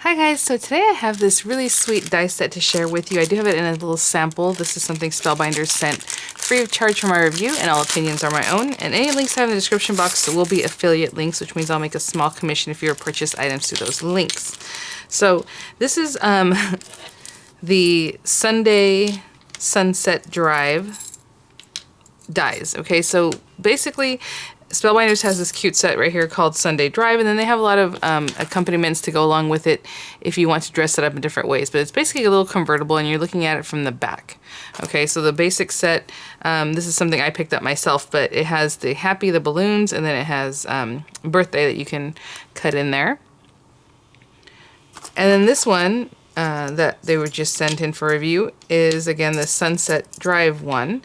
Hi guys, so today I have this really sweet die set to share with you. I do have it in a little sample. This is something Spellbinders sent free of charge for my review, and all opinions are my own. And any links I have in the description box will be affiliate links, which means I'll make a small commission if you purchase items through those links. So this is the Sunday Sunset Drive dies. Okay, so basically Spellbinders has this cute set right here called Sunday Drive, and then they have a lot of accompaniments to go along with it if you want to dress it up in different ways. But it's basically a little convertible, and you're looking at it from the back. Okay, so the basic set, this is something I picked up myself, but it has the happy, the balloons, and then it has birthday that you can cut in there. And then this one that they were just sent in for review is, again, the Sunset Drive one.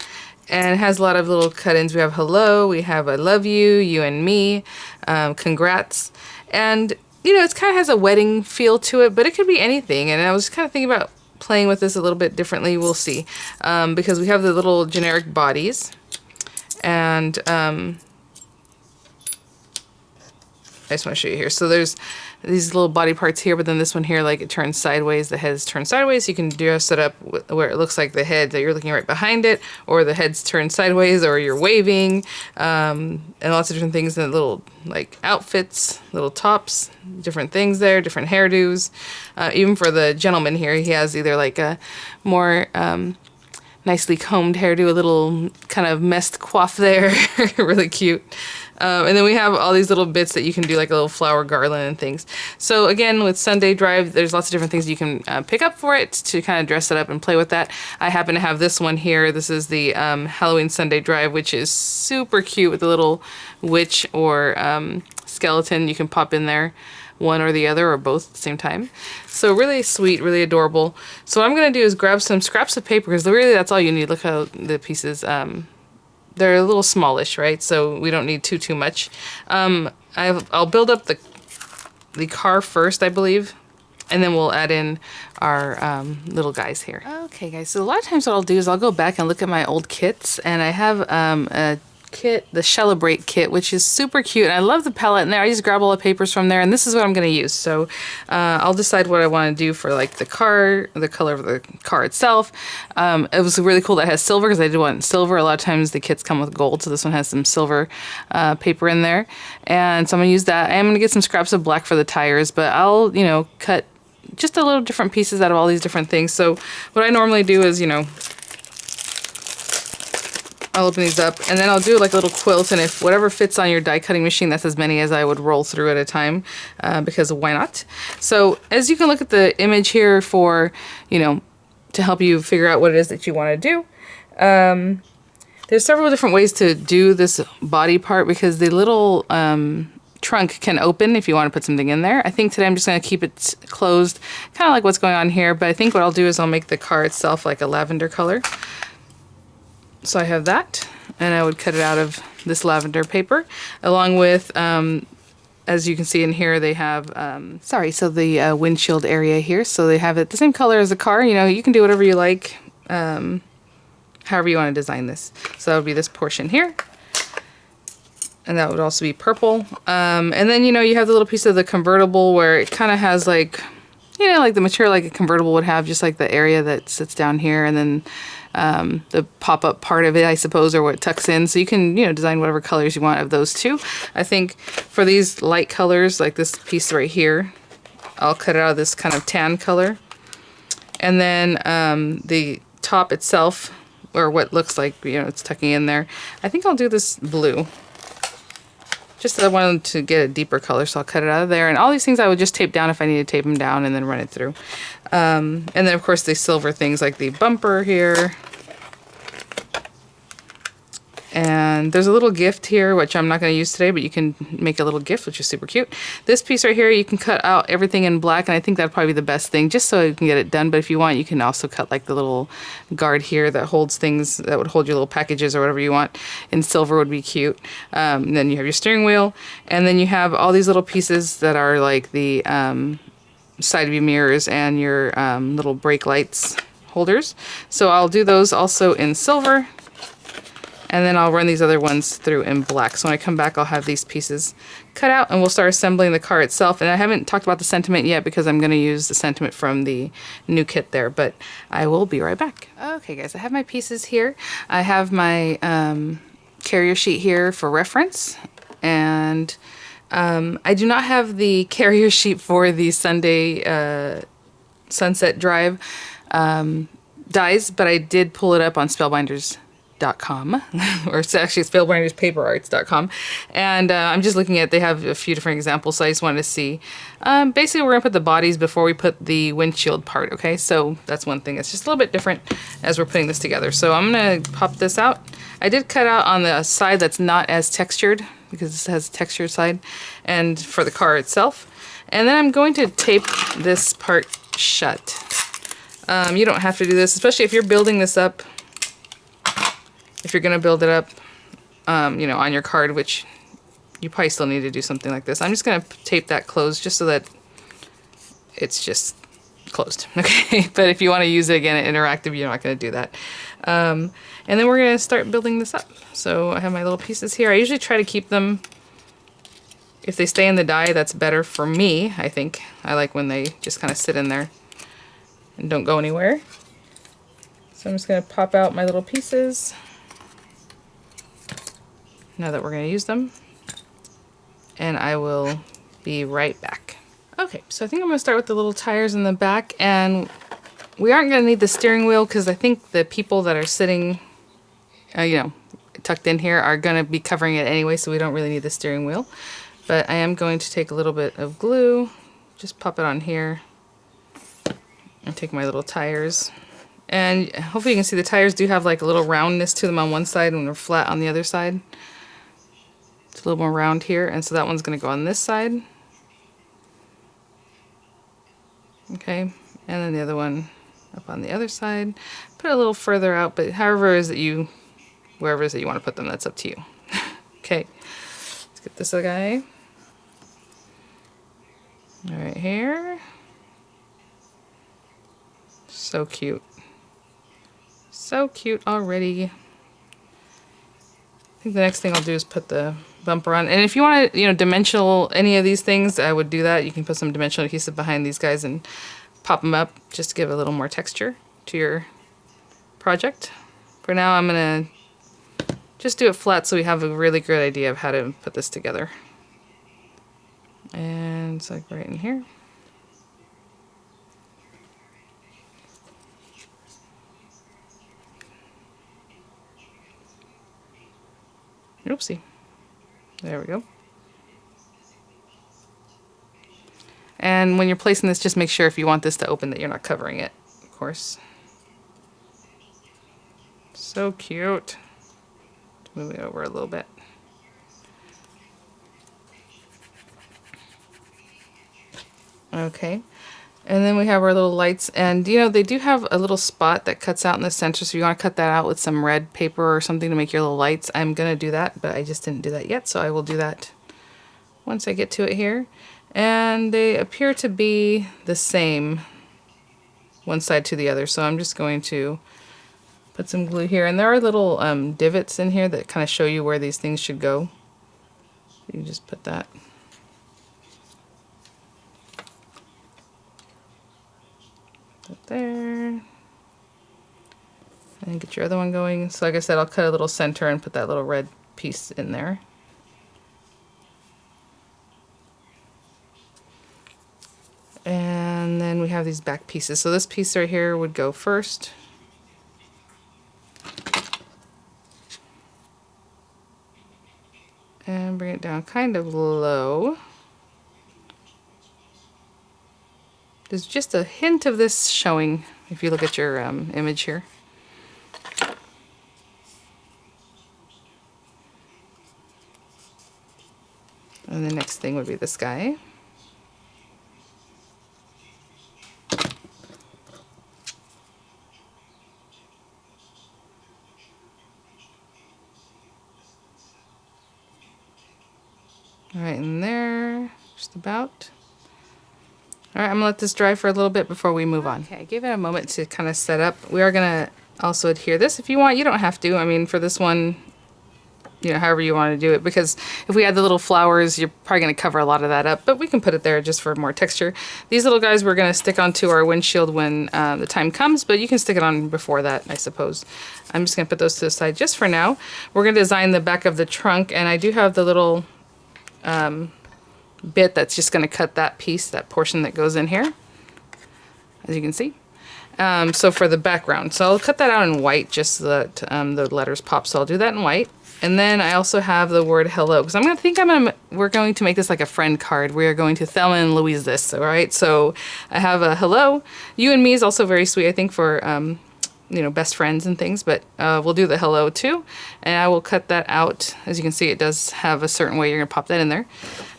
And it has a lot of little cut-ins. We have hello, we have I love you, you and me, congrats. And, you know, it kind of has a wedding feel to it, but it could be anything. And I was kind of thinking about playing with this a little bit differently. We'll see. Because we have the little generic bodies. And I just want to show you here. So there's these little body parts here, but then this one here, like, it turns sideways. The head is turned sideways. You can dress it up where it looks like the head that you're looking right behind it, or the head's turned sideways, or you're waving, and lots of different things. And little, like, outfits, little tops, different things there, different hairdos. Even for the gentleman here, he has either like a more nicely combed hairdo, a little kind of messed coif there, really cute. And then we have all these little bits that you can do, like a little flower garland and things. So again, with Sunday Drive, there's lots of different things you can pick up for it to kind of dress it up and play with that. I happen to have this one here. This is the Halloween Sunday Drive, which is super cute with a little witch or skeleton. You can pop in there, one or the other or both at the same time. So really sweet, really adorable. So what I'm going to do is grab some scraps of paper, because really that's all you need. Look how the pieces, they're a little smallish, right? So we don't need too much. I'll build up the car first, I believe, and then we'll add in our little guys here. Okay, guys, so a lot of times what I'll do is I'll go back and look at my old kits, and I have a kit, the Celebrate kit, which is super cute, and I love the palette in there. I just grab all the papers from there, and this is what I'm going to use. So I'll decide what I want to do for, like, the car, the color of the car itself. It was really cool that it has silver, because I did want silver. A lot of times the kits come with gold, so this one has some silver paper in there, and so I'm going to use that. I am going to get some scraps of black for the tires, but I'll, you know, cut just a little different pieces out of all these different things. So what I normally do is, you know, I'll open these up, and then I'll do like a little quilt, and if whatever fits on your die cutting machine, that's as many as I would roll through at a time, because why not? So as you can look at the image here for, you know, to help you figure out what it is that you want to do, there's several different ways to do this body part, because the little trunk can open if you want to put something in there. I think today I'm just going to keep it closed, kind of like what's going on here, but I think what I'll do is I'll make the car itself like a lavender color. So I have that, and I would cut it out of this lavender paper, along with, as you can see in here, they have, the windshield area here. So they have it the same color as the car. You know, you can do whatever you like, however you want to design this. So that would be this portion here. And that would also be purple. And then, you know, you have the little piece of the convertible where it kind of has, like, you know, like the material like a convertible would have, just like the area that sits down here, and then the pop-up part of it, I suppose, or what it tucks in. So you can, you know, design whatever colors you want of those two. I think for these light colors, like this piece right here, I'll cut it out of this kind of tan color. And then the top itself, or what looks like, you know, it's tucking in there, I think I'll do this blue. Just I wanted to get a deeper color, so I'll cut it out of there. And all these things I would just tape down if I need to tape them down, and then run it through. And then, of course, the silver things like the bumper here. And there's a little gift here, which I'm not going to use today, but you can make a little gift, which is super cute. This piece right here, you can cut out everything in black, and I think that'd probably be the best thing, just so you can get it done. But if you want, you can also cut like the little guard here that holds things, that would hold your little packages or whatever you want. In silver would be cute. And then you have your steering wheel, and then you have all these little pieces that are like the side view mirrors and your little brake lights holders. So I'll do those also in silver. And then I'll run these other ones through in black. So when I come back, I'll have these pieces cut out and we'll start assembling the car itself. And I haven't talked about the sentiment yet because I'm going to use the sentiment from the new kit there, but I will be right back. Okay guys, I have my pieces here. I have my carrier sheet here for reference, and I do not have the carrier sheet for the Sunday Sunset Drive dies, but I did pull it up on Spellbinders.com or it's actually spellbinderspaperarts.com, and I'm just looking at, they have a few different examples, so I just wanted to see. Basically we're gonna put the bodies before we put the windshield part, okay? So that's one thing, it's just a little bit different as we're putting this together. So I'm gonna pop this out. I did cut out on the side that's not as textured because this has a textured side, and for the car itself. And then I'm going to tape this part shut. You don't have to do this, especially if you're building this up. If you're going to build it up, you know, on your card, which you probably still need to do something like this. I'm just going to tape that closed just so that it's just closed, okay? But if you want to use it again at interactive, you're not going to do that. And then we're going to start building this up. So I have my little pieces here. I usually try to keep them, if they stay in the die, that's better for me, I think. I like when they just kind of sit in there and don't go anywhere. So I'm just going to pop out my little pieces now that we're going to use them, and I will be right back. Okay, so I think I'm going to start with the little tires in the back, and we aren't going to need the steering wheel because I think the people that are sitting, you know, tucked in here are going to be covering it anyway, so we don't really need the steering wheel. But I am going to take a little bit of glue, just pop it on here, and take my little tires. And hopefully you can see the tires do have like a little roundness to them on one side and they're flat on the other side. It's a little more round here, and so that one's going to go on this side. Okay, and then the other one up on the other side. Put it a little further out, but however is that you, wherever it is that you want to put them, that's up to you. Okay, let's get this guy. All right, here. So cute. So cute already. I think the next thing I'll do is put the bumper on. And if you want to, you know, dimensional any of these things, I would do that. You can put some dimensional adhesive behind these guys and pop them up just to give a little more texture to your project. For now, I'm going to just do it flat so we have a really good idea of how to put this together. And it's like right in here. Oopsie. There we go. And when you're placing this, just make sure if you want this to open that you're not covering it, of course. So cute. Move it over a little bit. Okay. And then we have our little lights, and you know, they do have a little spot that cuts out in the center, so you want to cut that out with some red paper or something to make your little lights. I'm going to do that, but I just didn't do that yet, so I will do that once I get to it here. And they appear to be the same one side to the other, so I'm just going to put some glue here. And there are little divots in here that kind of show you where these things should go. You can just put that. Up there, and get your other one going. So like I said, I'll cut a little center and put that little red piece in there. And then we have these back pieces. So this piece right here would go first. And bring it down kind of low. There's just a hint of this showing if you look at your image here. And the next thing would be this guy. Right in there, just about. All right, I'm gonna let this dry for a little bit before we move on. Okay, give it a moment to kind of set up. We are gonna also adhere this if you want. You don't have to. I mean, for this one, you know, however you want to do it, because if we add the little flowers, you're probably going to cover a lot of that up, but we can put it there just for more texture. These little guys we're going to stick onto our windshield when the time comes, but you can stick it on before that, I suppose. I'm just going to put those to the side just for now. We're going to design the back of the trunk, and I do have the little bit that's just going to cut that piece, that portion that goes in here, as you can see. So for the background, so I'll cut that out in white just so that the letters pop, so I'll do that in white. And then I also have the word hello, because we're going to make this like a friend card. We are going to Thelma and Louise this, all right? So I have a hello. You and me is also very sweet, I think, for, you know, best friends and things, but we'll do the hello too. And I will cut that out. As you can see, it does have a certain way you're gonna pop that in there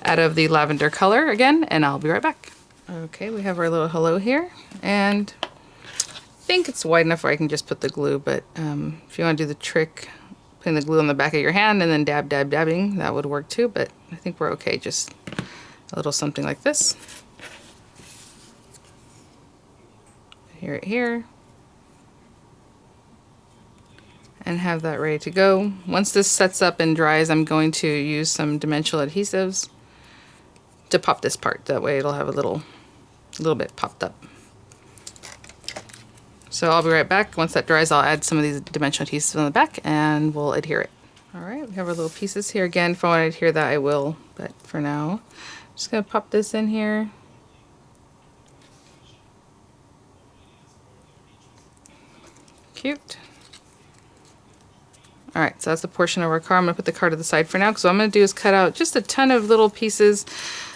out of the lavender color again, and I'll be right back. Okay, we have our little hello here, and I think it's wide enough where I can just put the glue, but if you want to do the trick, putting the glue on the back of your hand and then dab, dab, dabbing, that would work too, but I think we're okay. Just a little something like this. Here. And have that ready to go. Once this sets up and dries, I'm going to use some dimensional adhesives to pop this part. That way it'll have a little bit popped up. So I'll be right back. Once that dries, I'll add some of these dimensional adhesives on the back and we'll adhere it. All right, we have our little pieces here. Again, if I want to adhere that, I will, but for now, I'm just gonna pop this in here. Cute. All right, so that's the portion of our car. I'm gonna put the car to the side for now, because what I'm gonna do is cut out just a ton of little pieces.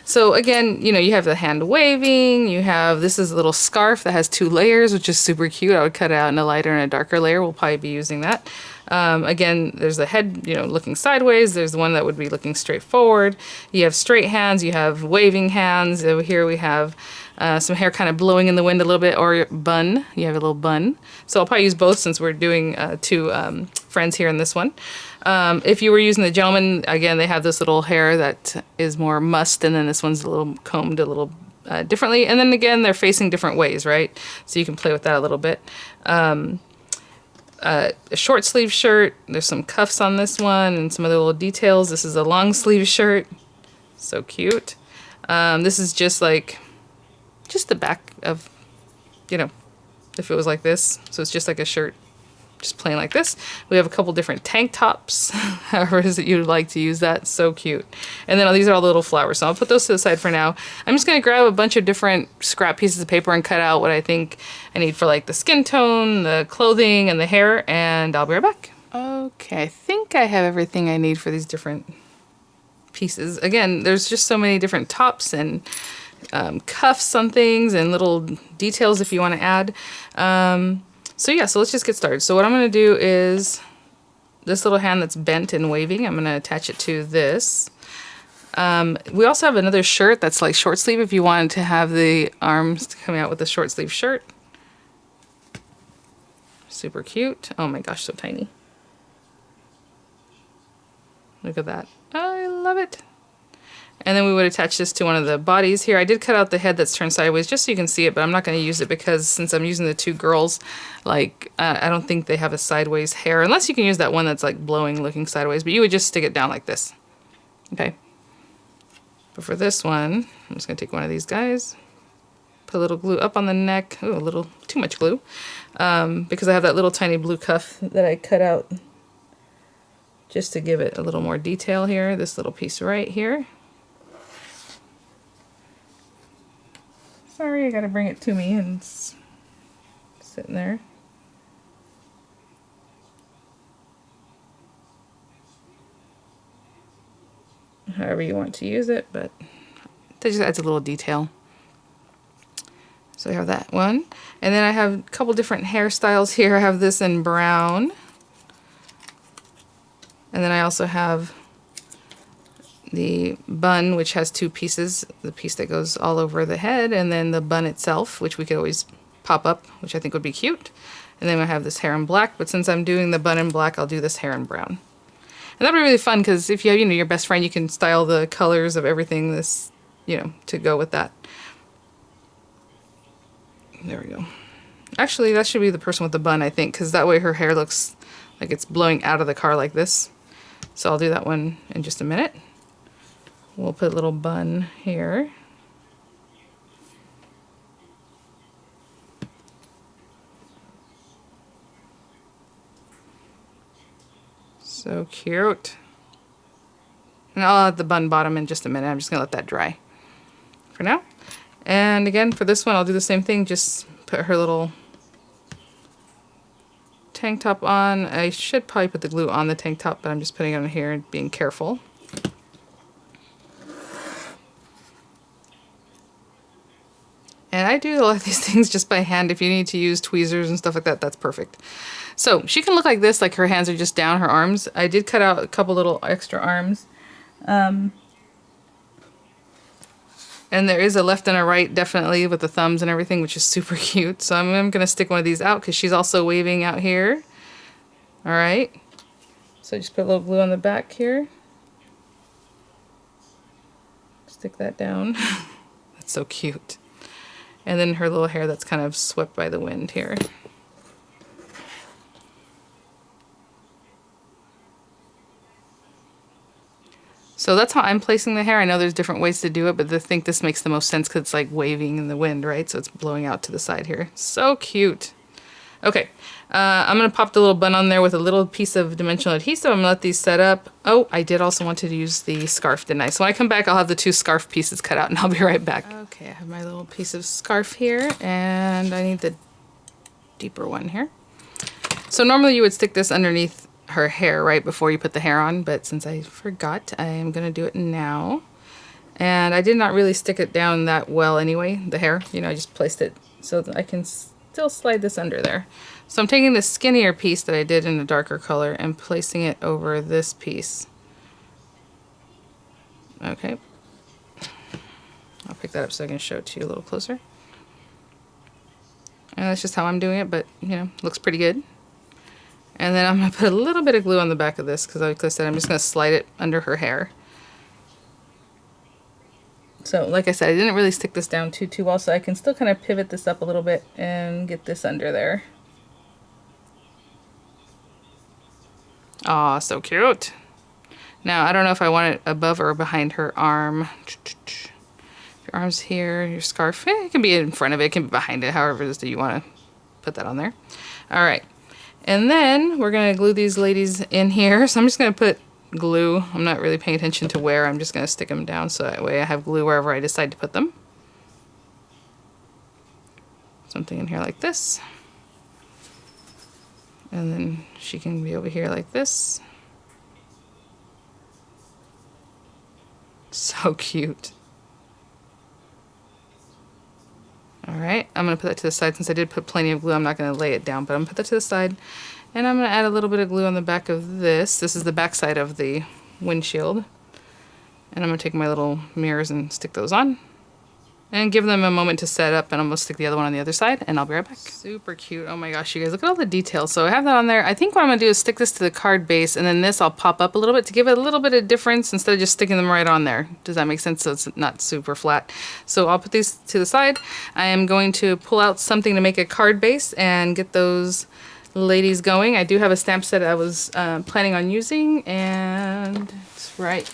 So again, you know, you have the hand waving, this is a little scarf that has 2 layers, which is super cute. I would cut it out in a lighter and a darker layer. We'll probably be using that. Again, there's the head, you know, looking sideways. There's the one that would be looking straight forward. You have straight hands, you have waving hands. Over here we have some hair kind of blowing in the wind a little bit, or bun. You have a little bun. So I'll probably use both since we're doing 2 friends here in this one. If you were using the gentleman, again, they have this little hair that is more mussed, and then this one's a little combed a little differently. And then again, they're facing different ways, right? So you can play with that a little bit. A short sleeve shirt. There's some cuffs on this one and some other little details. This is a long sleeve shirt. So cute. This is just the back of, you know, if it was like this. So it's just like a shirt, just plain like this. We have a couple different tank tops, however it is that you'd like to use that. So cute. And then these are all the little flowers. So I'll put those to the side for now. I'm just going to grab a bunch of different scrap pieces of paper and cut out what I think I need for like the skin tone, the clothing, and the hair, and I'll be right back. Okay, I think I have everything I need for these different pieces. Again, there's just so many different tops and cuffs on things and little details if you want to add. So yeah, so let's just get started. So what I'm going to do is this little hand that's bent and waving, I'm going to attach it to this. We also have another shirt that's like short sleeve if you wanted to have the arms coming out with a short sleeve shirt. Super cute. Oh my gosh, so tiny. Look at that. I love it. And then we would attach this to one of the bodies here. I did cut out the head that's turned sideways just so you can see it, but I'm not going to use it because since I'm using the 2 girls, like, I don't think they have a sideways hair, unless you can use that one that's like blowing looking sideways, but you would just stick it down like this. Okay. But for this one, I'm just going to take one of these guys, put a little glue up on the neck. Ooh, a little too much glue, because I have that little tiny blue cuff that I cut out just to give it a little more detail here. This little piece right here. Sorry, I gotta bring it to me and it's sitting there. However you want to use it, but that just adds a little detail. So I have that one. And then I have a couple different hairstyles here. I have this in brown. And then I also have the bun, which has 2 pieces, the piece that goes all over the head, and then the bun itself, which we could always pop up, which I think would be cute. And then I have this hair in black, but since I'm doing the bun in black, I'll do this hair in brown. And that'll be really fun, because if you have, you know, your best friend, you can style the colors of everything this, you know, to go with that. There we go. Actually, that should be the person with the bun, I think, because that way her hair looks like it's blowing out of the car like this. So I'll do that one in just a minute. We'll put a little bun here. So cute. And I'll add the bun bottom in just a minute. I'm just gonna let that dry for now. And again, for this one, I'll do the same thing. Just put her little tank top on. I should probably put the glue on the tank top, but I'm just putting it on here and being careful. And I do a lot of these things just by hand. If you need to use tweezers and stuff like that, that's perfect. So she can look like this, like her hands are just down, her arms. I did cut out a couple little extra arms. And there is a left and a right, definitely, with the thumbs and everything, which is super cute. So I'm going to stick one of these out because she's also waving out here. All right. So just put a little glue on the back here. Stick that down. That's so cute. And then her little hair that's kind of swept by the wind here. So that's how I'm placing the hair. I know there's different ways to do it, but I think this makes the most sense because it's like waving in the wind, right? So it's blowing out to the side here. So cute. Okay, I'm going to pop the little bun on there with a little piece of dimensional adhesive. I'm going to let these set up. Oh, I did also want to use the scarf, didn't I? So when I come back, I'll have the 2 scarf pieces cut out and I'll be right back. Okay, I have my little piece of scarf here and I need the deeper one here. So normally you would stick this underneath her hair right before you put the hair on, but since I forgot, I am going to do it now. And I did not really stick it down that well anyway, the hair. You know, I just placed it so that I can still slide this under there. So I'm taking the skinnier piece that I did in a darker color and placing it over this piece. Okay. I'll pick that up so I can show it to you a little closer. And that's just how I'm doing it, but you know, looks pretty good. And then I'm going to put a little bit of glue on the back of this because like I said, I'm just going to slide it under her hair. So like I said, I didn't really stick this down too well, so I can still kind of pivot this up a little bit and get this under there. Aw, so cute. Now, I don't know if I want it above or behind her arm. Your arm's here, your scarf, it can be in front of it, it can be behind it, however it is that you want to put that on there. All right, and then we're going to glue these ladies in here. So I'm just going to put glue. I'm not really paying attention to where. I'm just going to stick them down so that way I have glue wherever I decide to put them. Something in here like this. And then she can be over here like this. So cute. Alright, I'm going to put that to the side. Since I did put plenty of glue, I'm not going to lay it down, but I'm going to put that to the side. And I'm going to add a little bit of glue on the back of this. This is the back side of the windshield. And I'm going to take my little mirrors and stick those on. And give them a moment to set up, and I'm going to stick the other one on the other side, and I'll be right back. Super cute. Oh my gosh, you guys, look at all the details. So I have that on there. I think what I'm going to do is stick this to the card base, and then this I'll pop up a little bit to give it a little bit of difference instead of just sticking them right on there. Does that make sense? So it's not super flat. So I'll put these to the side. I am going to pull out something to make a card base and get those ladies going. I do have a stamp set I was planning on using, and it's right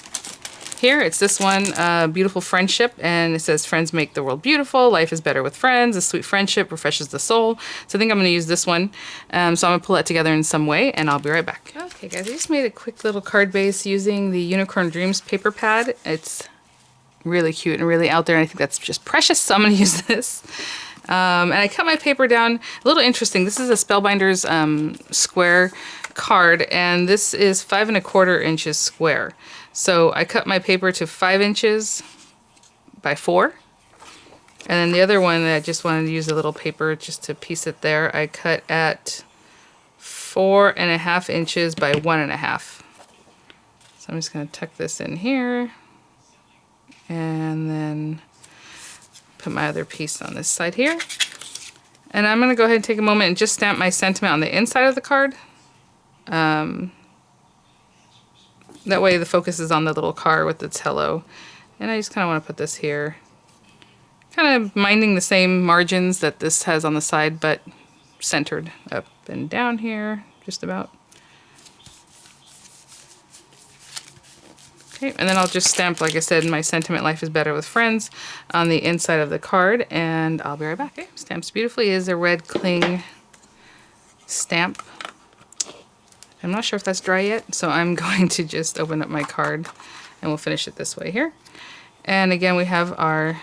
here. It's this one, Beautiful Friendship, and it says friends make the world beautiful, life is better with friends, a sweet friendship refreshes the soul. So I think I'm going to use this one. So I'm going to pull that together in some way, and I'll be right back. Okay guys, I just made a quick little card base using the Unicorn Dreams paper pad. It's really cute and really out there, and I think that's just precious, so I'm going to use this. And I cut my paper down, a little interesting. This is a Spellbinders square card, and this is 5 1/4 inches square. So I cut my paper to 5 inches by 4. And then the other one that I just wanted to use a little paper just to piece it there, I cut at 4 1/2 inches by 1 1/2. So I'm just going to tuck this in here and then put my other piece on this side here. And I'm going to go ahead and take a moment and just stamp my sentiment on the inside of the card. That way the focus is on the little car with its hello. And I just kind of want to put this here. Kind of minding the same margins that this has on the side, but centered up and down here, just about. Okay, and then I'll just stamp, like I said, my sentiment, life is better with friends, on the inside of the card, and I'll be right back. Okay, stamps beautifully. It is a red cling stamp. I'm not sure if that's dry yet, so I'm going to just open up my card and we'll finish it this way here. And again, we have our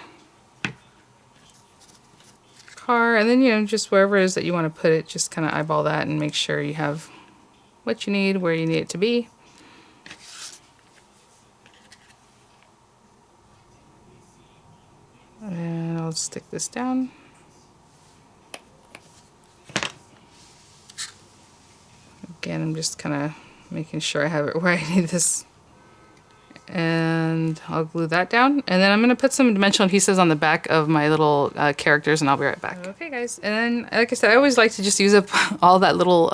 car, and then, you know, just wherever it is that you want to put it, just kind of eyeball that and make sure you have what you need, where you need it to be. And I'll stick this down. Again, I'm just kind of making sure I have it where I need this. And I'll glue that down. And then I'm going to put some dimensional adhesives on the back of my little characters, and I'll be right back. Okay, guys. And then, like I said, I always like to just use up all that little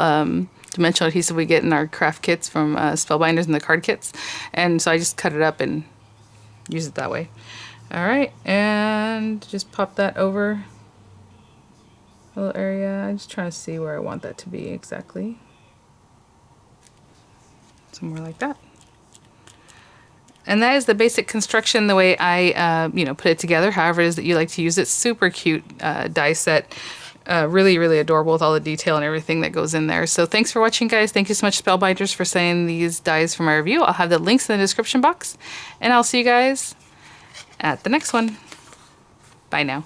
dimensional adhesive we get in our craft kits from Spellbinders and the card kits. And so I just cut it up and use it that way. Alright, and just pop that over a little area. I'm just trying to see where I want that to be exactly. Somewhere like that. And that is the basic construction, the way I, you know, put it together, however it is that you like to use it. Super cute die set. Really, really adorable with all the detail and everything that goes in there. So thanks for watching, guys. Thank you so much, Spellbinders, for sending these dies for my review. I'll have the links in the description box. And I'll see you guys at the next one. Bye now.